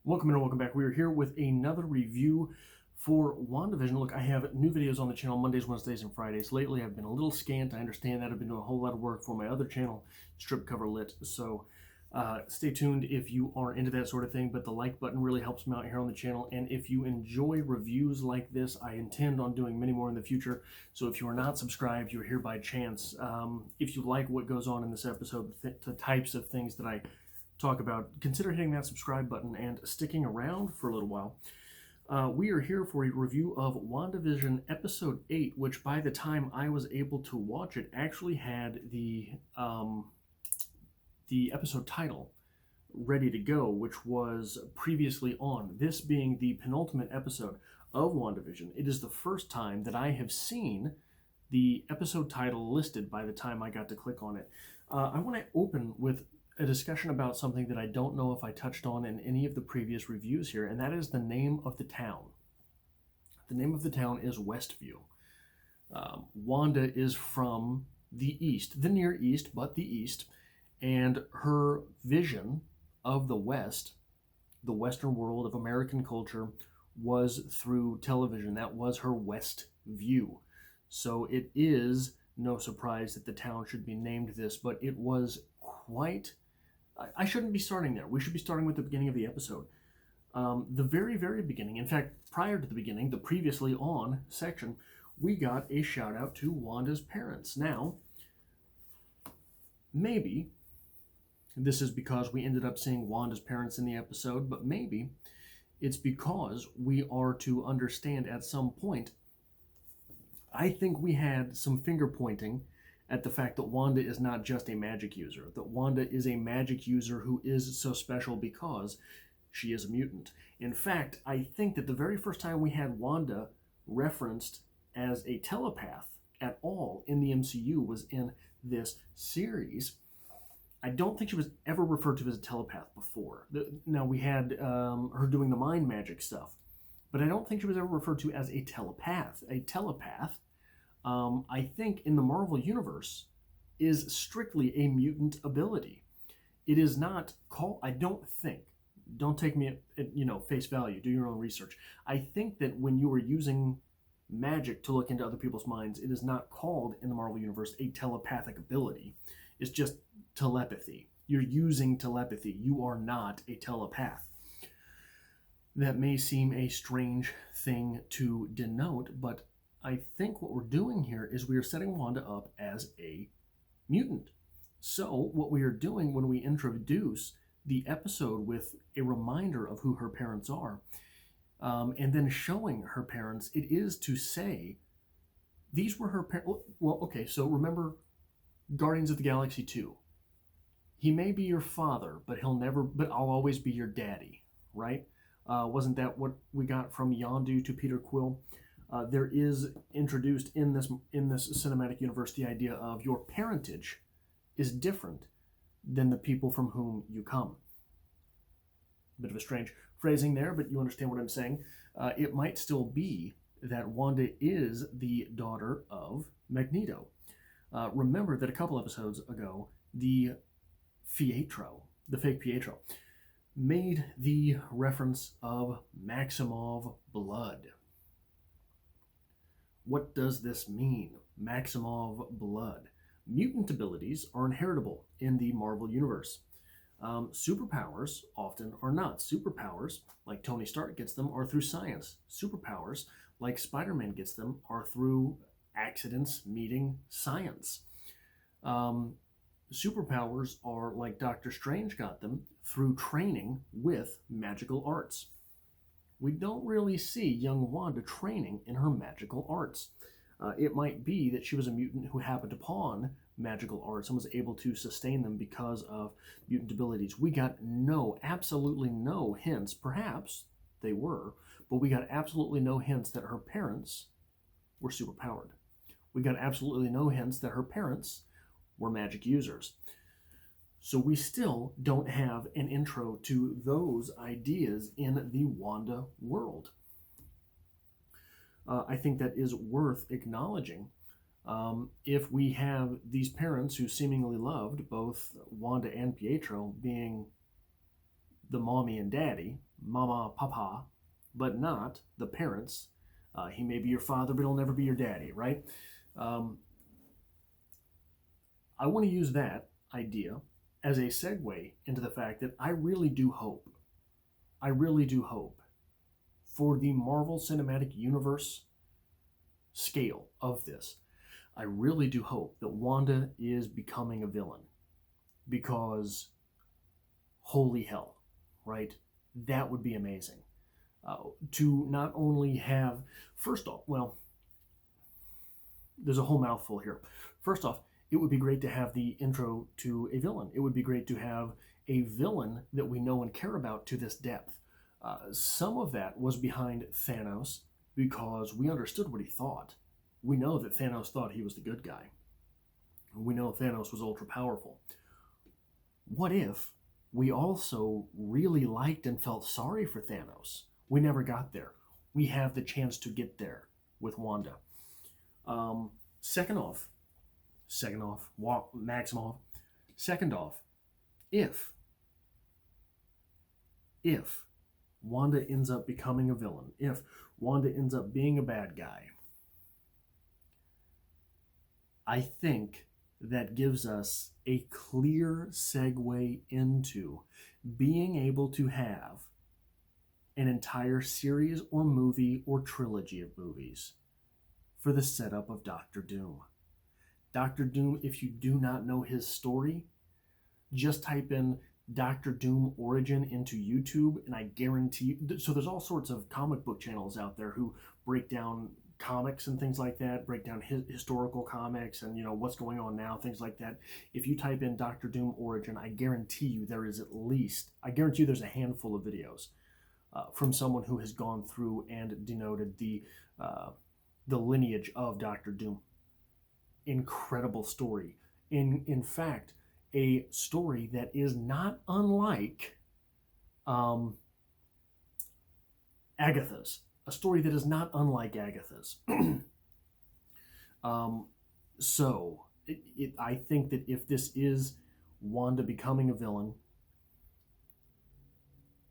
Welcome and welcome back. We are here with another review for WandaVision. Look, I have new videos on the channel Mondays, Wednesdays, and Fridays. Lately, I've been a little scant. I understand that. I've been doing a whole lot of work for my other channel, Strip Cover Lit. So stay tuned if you are into that sort of thing. But the like button really helps me out here on the channel. And if you enjoy reviews like this, I intend on doing many more in the future. So if you are not subscribed, you're here by chance. If you like what goes on in this episode, the types of things that I talk about, consider hitting that subscribe button and sticking around for a little while. We are here for a review of WandaVision Episode 8, which by the time I was able to watch it actually had the episode title ready to go, which was previously on. This being the penultimate episode of WandaVision. It is the first time that I have seen the episode title listed by the time I got to click on it. I want to open with a discussion about something that I don't know if I touched on in any of the previous reviews here, and that is the name of the town. The name of the town is Westview. Wanda is from the East, the Near East, but the East, and her vision of the West, the Western world of American culture, was through television. That was her West view. So it is no surprise that the town should be named this, but it was quite... I shouldn't be starting there. We should be starting with the beginning of the episode. The very, very beginning, in fact, prior to the beginning, the previously on section, we got a shout out to Wanda's parents. Now, maybe this is because we ended up seeing Wanda's parents in the episode, but maybe it's because we are to understand at some point, I think we had some finger pointing at the fact that Wanda is not just a magic user, that Wanda is a magic user who is so special because she is a mutant. In fact, I think that the very first time we had Wanda referenced as a telepath at all in the MCU was in this series. I don't think she was ever referred to as a telepath before. Now, we had her doing the mind magic stuff, but I don't think she was ever referred to as a telepath. A telepath, I think in the Marvel Universe, is strictly a mutant ability. It is not called, I don't think, don't take me at face value, do your own research. I think that when you are using magic to look into other people's minds, it is not called in the Marvel Universe a telepathic ability. It's just telepathy. You're using telepathy. You are not a telepath. That may seem a strange thing to denote, but I think what we're doing here is we are setting Wanda up as a mutant. So what we are doing when we introduce the episode with a reminder of who her parents are, and then showing her parents, it is to say, these were her parents. Well, okay, so remember Guardians of the Galaxy 2. He may be your father, but I'll always be your daddy, right? Wasn't that what we got from Yondu to Peter Quill? There is introduced in this cinematic universe the idea of your parentage is different than the people from whom you come. A bit of a strange phrasing there, but you understand what I'm saying. It might still be that Wanda is the daughter of Magneto. Remember that a couple episodes ago, the fake Pietro, made the reference of Maximov blood. What does this mean? Maximov blood. Mutant abilities are inheritable in the Marvel Universe. Superpowers often are not. Superpowers, like Tony Stark gets them, are through science. Superpowers, like Spider-Man gets them, are through accidents meeting science. Superpowers are, like Doctor Strange got them, through training with magical arts. We don't really see young Wanda training in her magical arts. It might be that she was a mutant who happened upon magical arts and was able to sustain them because of mutant abilities. We got absolutely no hints, perhaps they were, but we got absolutely no hints that her parents were superpowered. We got absolutely no hints that her parents were magic users. So we still don't have an intro to those ideas in the Wanda world. I think that is worth acknowledging. If we have these parents who seemingly loved both Wanda and Pietro being the mommy and daddy, mama, papa, but not the parents. He may be your father, but he'll never be your daddy, right? I want to use that idea as a segue into the fact that I really do hope for the Marvel Cinematic Universe scale of this. I really do hope that Wanda is becoming a villain, because holy hell, right? That would be amazing. To not only have, first off, well, there's a whole mouthful here. First off, it would be great to have the intro to a villain. It would be great to have a villain that we know and care about to this depth. Some of that was behind Thanos because we understood what he thought. We know that Thanos thought he was the good guy. We know Thanos was ultra powerful. What if we also really liked and felt sorry for Thanos? We never got there. We have the chance to get there with Wanda. Second off, Maximoff. Second off, if Wanda ends up becoming a villain, if Wanda ends up being a bad guy, I think that gives us a clear segue into being able to have an entire series or movie or trilogy of movies for the setup of Doctor Doom. Doctor Doom, if you do not know his story, just type in Doctor Doom origin into YouTube, and I guarantee you, so there's all sorts of comic book channels out there who break down comics and things like that, break down historical comics and, what's going on now, things like that. If you type in Doctor Doom origin, I guarantee you there's a handful of videos from someone who has gone through and denoted the lineage of Doctor Doom. Incredible story. In fact, a story that is not unlike Agatha's. A story that is not unlike Agatha's. I think that if this is Wanda becoming a villain,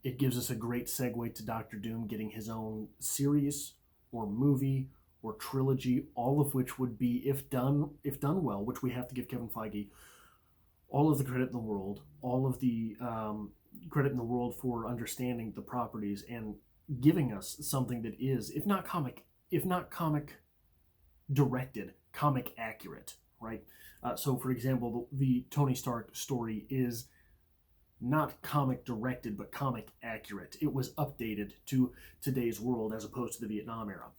it gives us a great segue to Doctor Doom getting his own series or movie or trilogy, all of which would be, if done well, which we have to give Kevin Feige all of the credit in the world, all of the credit in the world for understanding the properties and giving us something that is, if not comic directed, comic accurate, right? So, for example, the Tony Stark story is not comic directed, but comic accurate. It was updated to today's world as opposed to the Vietnam era.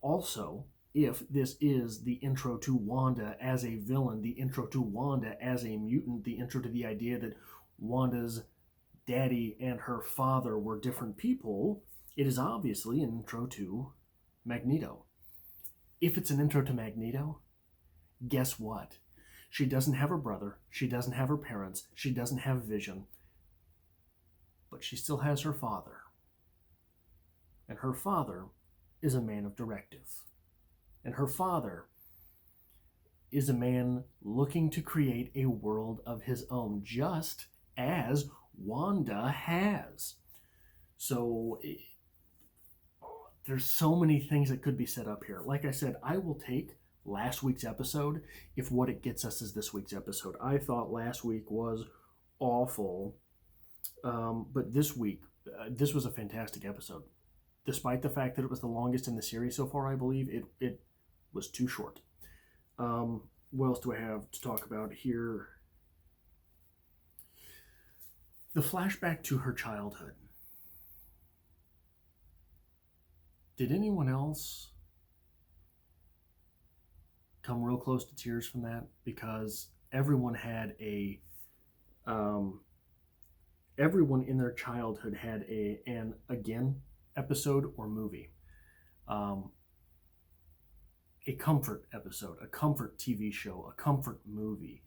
Also, if this is the intro to Wanda as a villain, the intro to Wanda as a mutant, the intro to the idea that Wanda's daddy and her father were different people, it is obviously an intro to Magneto. If it's an intro to Magneto, guess what? She doesn't have her brother, she doesn't have her parents, she doesn't have Vision, but she still has her father. And her father is a man of directive. And her father is a man looking to create a world of his own, just as Wanda has. So there's so many things that could be set up here. Like I said, I will take last week's episode if what it gets us is this week's episode. I thought last week was awful, but this week, this was a fantastic episode. Despite the fact that it was the longest in the series so far, I believe, it was too short. What else do I have to talk about here? The flashback to her childhood. Did anyone else come real close to tears from that? Because everyone had everyone in their childhood had an again episode or movie. A comfort episode, a comfort TV show, a comfort movie.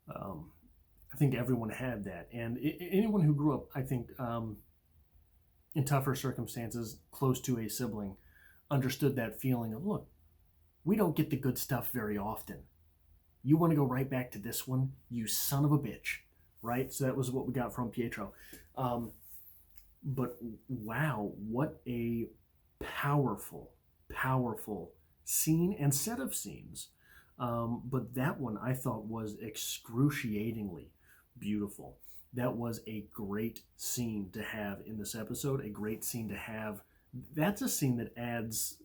I think everyone had that. And anyone who grew up, I think, in tougher circumstances, close to a sibling, understood that feeling of, look, we don't get the good stuff very often. You want to go right back to this one? You son of a bitch. right? So that was what we got from Pietro. But wow, what a powerful, powerful scene and set of scenes. But that one I thought was excruciatingly beautiful. That was a great scene to have in this episode, a great scene to have. That's a scene that adds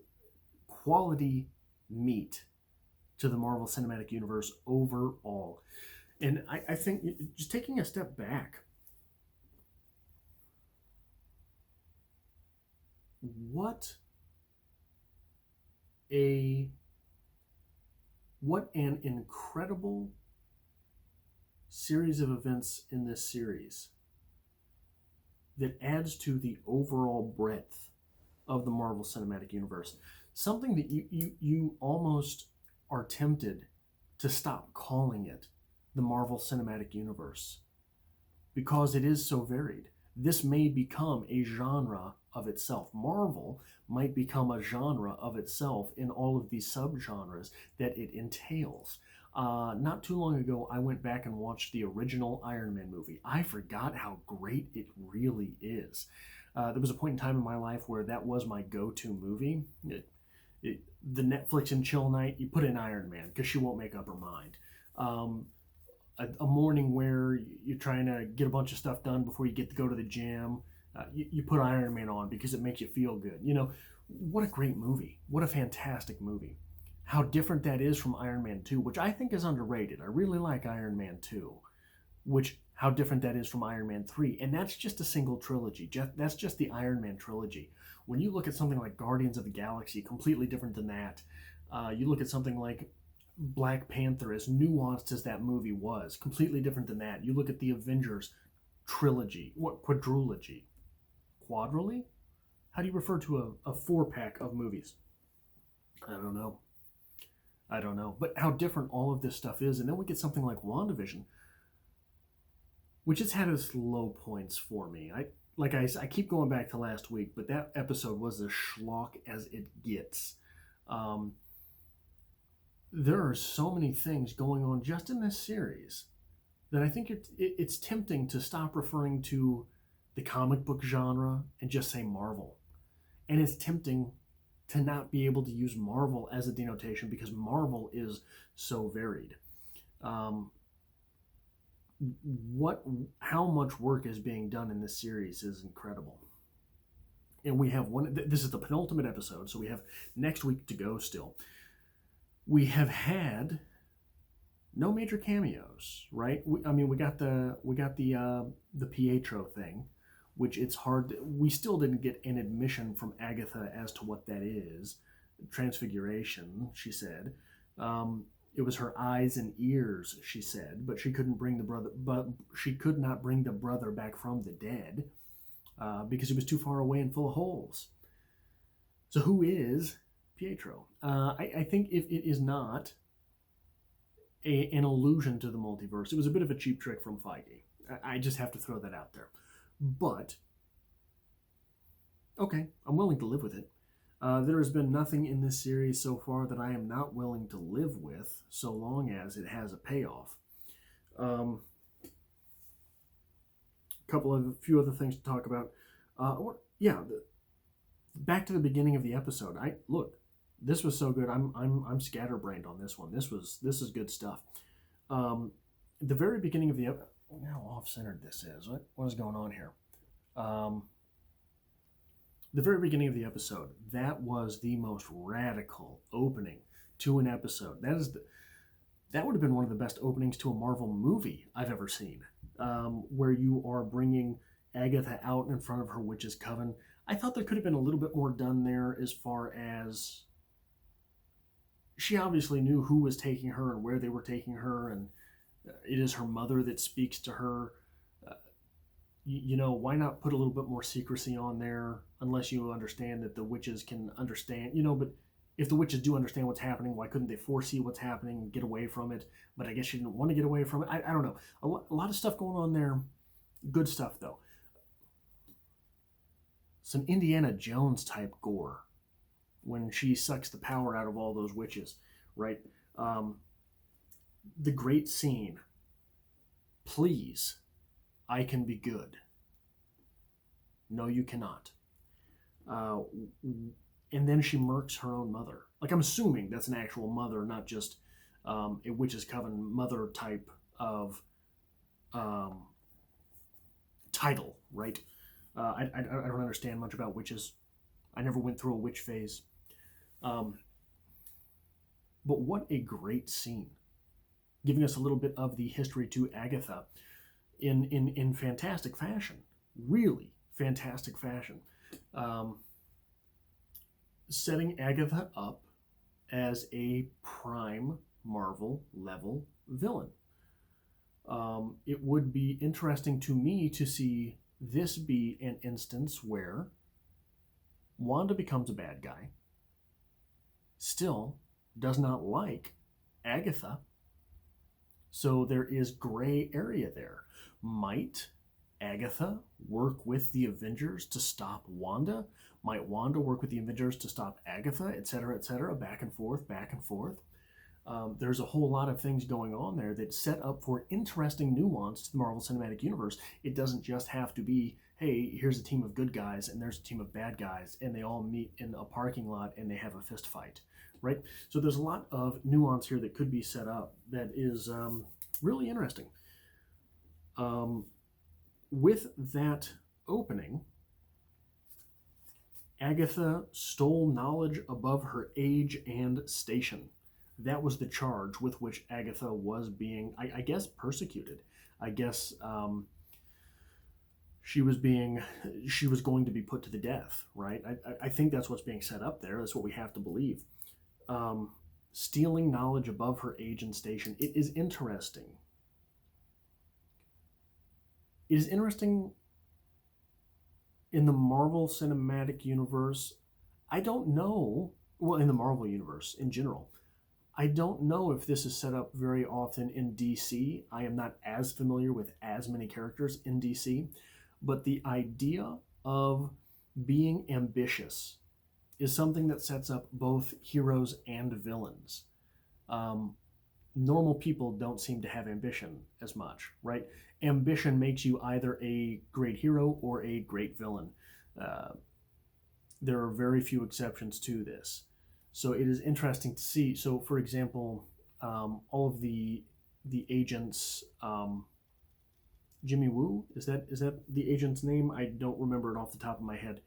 quality meat to the Marvel Cinematic Universe overall. And I think just taking a step back, what a what an incredible series of events in this series that adds to the overall breadth of the Marvel Cinematic Universe. Something that you almost are tempted to stop calling it the Marvel Cinematic Universe because it is so varied. This may become a genre of itself. Marvel might become a genre of itself in all of these subgenres that it entails. Not too long ago, I went back and watched the original Iron Man movie. I forgot how great it really is. There was a point in time in my life where that was my go-to movie. The Netflix and chill night, you put in Iron Man because she won't make up her mind. A morning where you're trying to get a bunch of stuff done before you get to go to the gym, you put Iron Man on because it makes you feel good. You know, what a great movie. What a fantastic movie. How different that is from Iron Man 2, which I think is underrated. I really like Iron Man 2, how different that is from Iron Man 3. And that's just a single trilogy. That's just the Iron Man trilogy. When you look at something like Guardians of the Galaxy, completely different than that. You look at something like Black Panther, as nuanced as that movie was, completely different than that. You look at the Avengers trilogy, quadrilogy? Quadrilogy? How do you refer to a four-pack of movies? I don't know. But how different all of this stuff is. And then we get something like WandaVision, which has had its low points for me. I keep going back to last week, but that episode was as schlock as it gets. There are so many things going on just in this series that I think it's tempting to stop referring to the comic book genre and just say Marvel. And it's tempting to not be able to use Marvel as a denotation because Marvel is so varied. How much work is being done in this series is incredible. And we have this is the penultimate episode, so we have next week to go still. We have had no major cameos, right? We got the Pietro thing, which it's hard. We still didn't get an admission from Agatha as to what that is. Transfiguration, she said. It was her eyes and ears, she said, but she couldn't bring the brother. But she could not bring the brother back from the dead because he was too far away and full of holes. So who is Pietro? I think if it is not an allusion to the multiverse, it was a bit of a cheap trick from Feige. I just have to throw that out there. But, okay, I'm willing to live with it. There has been nothing in this series so far that I am not willing to live with, so long as it has a payoff. A few other things to talk about. Back to the beginning of the episode. This was so good. I'm scatterbrained on this one. This is good stuff. The very beginning of the episode. How off-centered this is. What is going on here? The very beginning of the episode, that was the most radical opening to an episode. That would have been one of the best openings to a Marvel movie I've ever seen, where you are bringing Agatha out in front of her witch's coven. I thought there could have been a little bit more done there as far as she obviously knew who was taking her and where they were taking her, and it is her mother that speaks to her. Why not put a little bit more secrecy on there, unless you understand that the witches can understand, but if the witches do understand what's happening, why couldn't they foresee what's happening and get away from it? But I guess she didn't want to get away from it. I don't know. A lot of stuff going on there. Good stuff, though. Some Indiana Jones type gore when she sucks the power out of all those witches, right? The great scene. Please I can be good. No, you cannot. And then she murks her own mother. Like, I'm assuming that's an actual mother, not just a witch's coven mother type of title, right? I don't understand much about witches. I never went through a witch phase. But what a great scene. Giving us a little bit of the history to Agatha in fantastic fashion. Really fantastic fashion. Setting Agatha up as a prime Marvel level villain. It would be interesting to me to see this be an instance where Wanda becomes a bad guy, still does not like Agatha, so there is gray area there. Might Agatha work with the Avengers to stop Wanda? Might Wanda work with the Avengers to stop Agatha, etc., back and forth, back and forth? There's a whole lot of things going on there that set up for interesting nuance to the Marvel Cinematic Universe. It doesn't just have to be, hey, here's a team of good guys and there's a team of bad guys and they all meet in a parking lot and they have a fist fight, right? So there's a lot of nuance here that could be set up that is really interesting. With that opening, Agatha stole knowledge above her age and station. That was the charge with which Agatha was being, I guess, persecuted. I guess she was going to be put to the death, right? I think that's what's being set up there. That's what we have to believe. Stealing knowledge above her age and station. It is interesting. It is interesting in the Marvel Cinematic Universe. I don't know, well, in the Marvel Universe in general, I don't know if this is set up very often in DC. I am not as familiar with as many characters in DC, but the idea of being ambitious is something that sets up both heroes and villains. Normal people don't seem to have ambition as much, right? Ambition makes you either a great hero or a great villain. There are very few exceptions to this. So it is interesting to see. So, for example, all of the agents, Jimmy Woo, is that the agent's name? I don't remember it off the top of my head.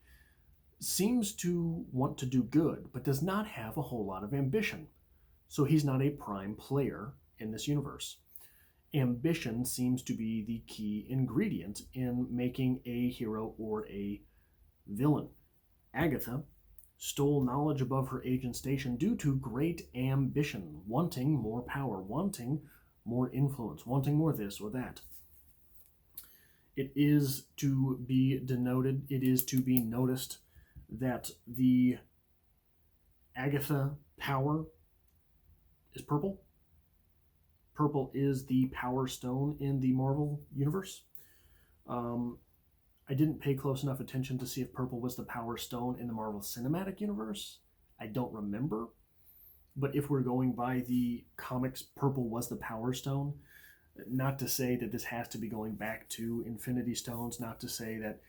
Seems to want to do good, but does not have a whole lot of ambition. So he's not a prime player in this universe. Ambition seems to be the key ingredient in making a hero or a villain. Agatha stole knowledge above her age and station due to great ambition, wanting more power, wanting more influence, wanting more this or that. It is to be denoted, it is to be noticed that the Agatha power is purple. Purple is the power stone in the Marvel Universe. I didn't pay close enough attention to see if purple was the power stone in the Marvel Cinematic Universe. I don't remember. But if we're going by the comics, purple was the power stone. Not to say that this has to be going back to Infinity Stones, not to say that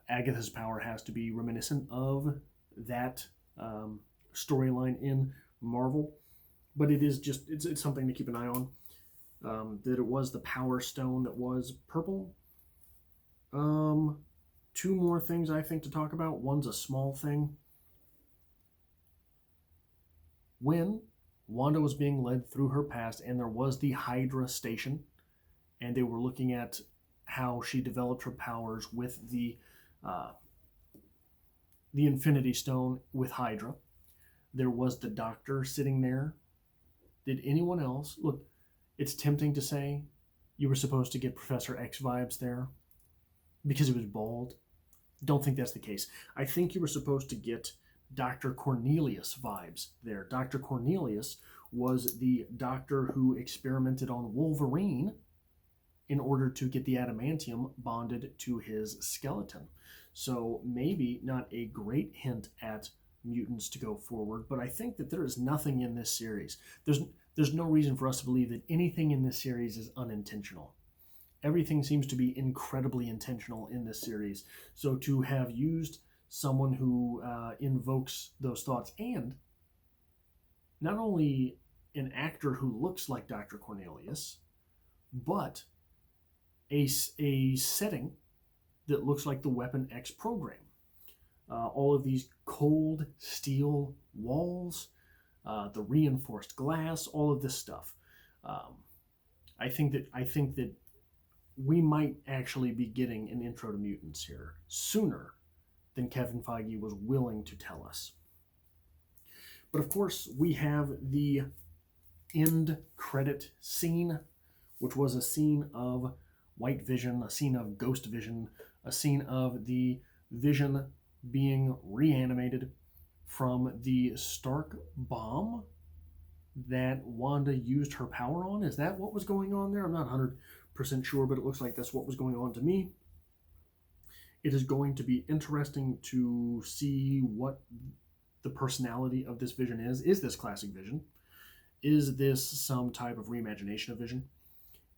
Agatha's power has to be reminiscent of that storyline in Marvel. But it is just, it's something to keep an eye on. That it was the power stone that was purple. Two more things I think to talk about. One's a small thing. When Wanda was being led through her past and there was the Hydra station and they were looking at how she developed her powers with the Infinity Stone with Hydra, there was the Doctor sitting there. Did anyone else, look, it's tempting to say you were supposed to get Professor X vibes there because he was bald. Don't think that's the case. I think you were supposed to get Dr. Cornelius vibes there. Dr. Cornelius was the doctor who experimented on Wolverine in order to get the adamantium bonded to his skeleton. So maybe not a great hint at mutants to go forward, but I think that there is nothing in this series. There's no reason for us to believe that anything in this series is unintentional. everything seems to be incredibly intentional in this series. So to have used someone who invokes those thoughts, and not only an actor who looks like Dr. Cornelius, but a setting that looks like the Weapon X program. All of these cold steel walls, the reinforced glass, all of this stuff. I think that we might actually be getting an intro to mutants here sooner than Kevin Feige was willing to tell us. But of course, we have the end credit scene, which was a scene of White Vision, a scene of Ghost Vision, a scene of the Vision being reanimated from the Stark bomb that Wanda used her power on. Is that what was going on there? I'm not 100% sure, but it looks like that's what was going on to me. It is going to be interesting to see what the personality of this Vision is. Is this classic Vision? Is this some type of reimagination of Vision?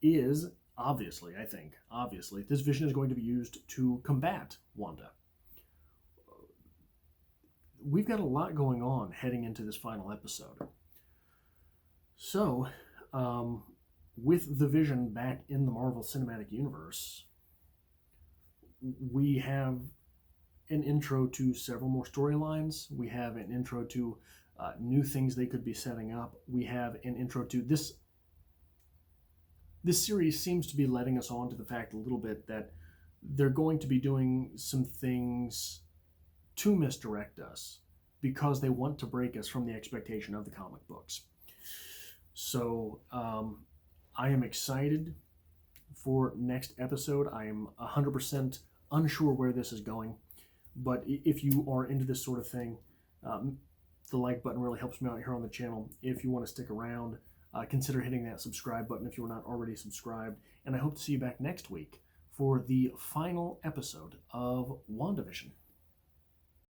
Is, obviously, this Vision is going to be used to combat Wanda. We've got a lot going on heading into this final episode. So, with the Vision back in the Marvel Cinematic Universe, we have an intro to several more storylines. We have an intro to new things they could be setting up. We have an intro to this. This series seems to be letting us on to the fact a little bit that they're going to be doing some things to misdirect us because they want to break us from the expectation of the comic books. So I am excited for next episode. I am 100% unsure where this is going, but if you are into this sort of thing, the like button really helps me out here on the channel. If you want to stick around, consider hitting that subscribe button if you are not already subscribed, and I hope to see you back next week for the final episode of WandaVision.